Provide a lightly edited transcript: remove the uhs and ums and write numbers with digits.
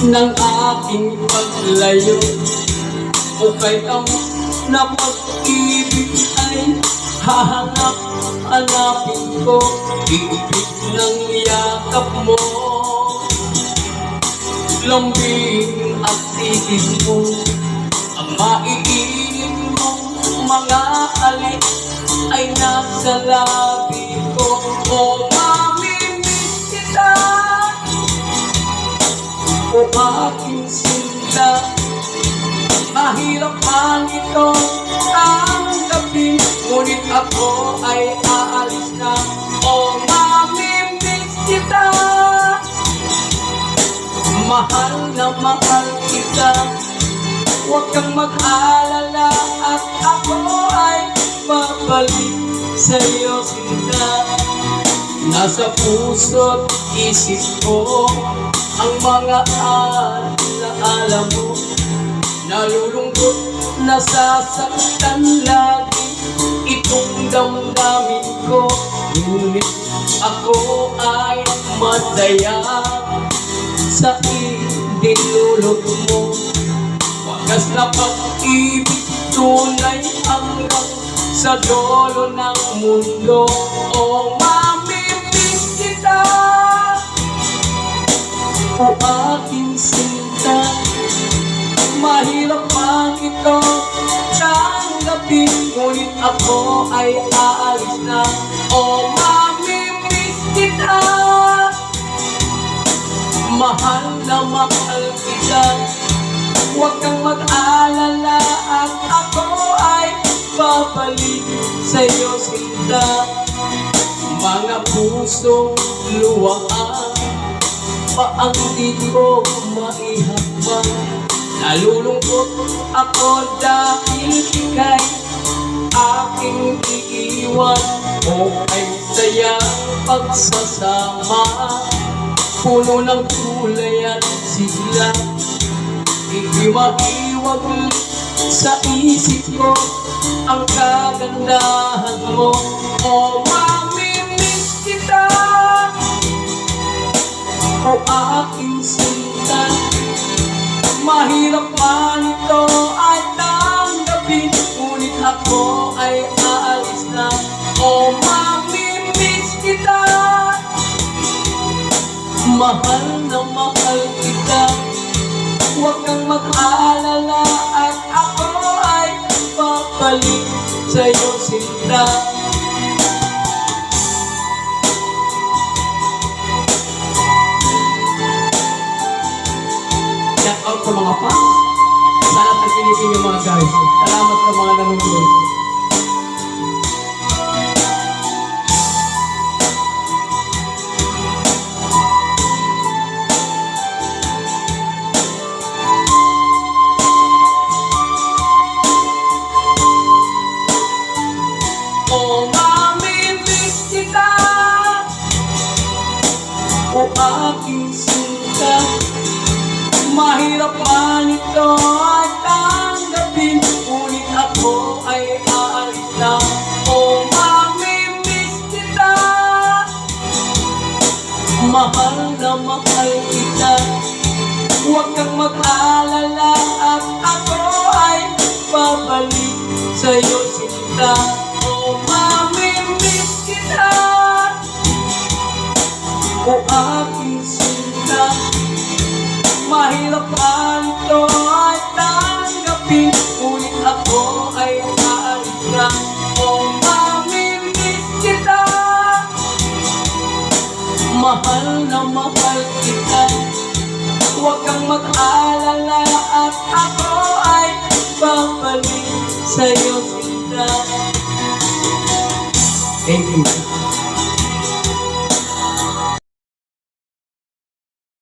ng aking paglayo. O kayang na pag-ibig ay hahanap-hanapin ko, higpit ng yakap mo, lambing at titig mo, ang maiinit mong mga alik ay nasa labi ko. O mamimiss kita, o aking sinta, mahirap man ito tanggapin, ngunit ako ay aalis na. O mamimiss kita, mahal na mahal kita, huwag kang mag-alala at ako ay babalik sa'yo, sinta. Nasa puso't isip ko ang mga alaala mo, nalulungkot, nasasaktan lagi itong damdamin ko, ngunit ako ay masaya sa idinulot mo. Wagas na pag-ibig, tunay hanggang sa dulo ng mundo. O mamimiss kita, o aking sinta, mahirap man ito tanggapin, ngunit ako ay aalis na. O mamimiss kita, mahal na mahal kita, huwag kang mag-alala at ako ay babalik sa'yo, sinta. Mga pusong luwaan, paang di ko maihakbang, nalulungkot ako dahil ika'y aking iiwan. O ay sayang pagsasama, puno ng kulay at sigla, hindi maiwag sa isip ko ang kagandahan mo. O mamimiss kita, o aking sinta, mahirap man ito ay tanggapin, ngunit ako ay aalis na. O mamimiss kita, mahal na mahal kita, huwag kang mag-alala at ako ay babalik sa'yo, sinta. Shout out sa mga fans. Sana tagilitin yung mga guys. Salamat sa mga nanonood. O mamimiss kita, o aking sinta, mahirap man ito ay tanggapin, ngunit ako ay aalis na. O mamimiss kita, mahal na mahal kita, huwag kang mag-alala at ako ay babalik sa'yo, sinta. O mamimiss kita, o aking sinta, mahirap man ito ay tanggapin, ngunit ako ay aalis na. O mamimiss kita, mahal na mahal kita, huwag kang mag-alala at ako ay babalik sa'yo, sinta.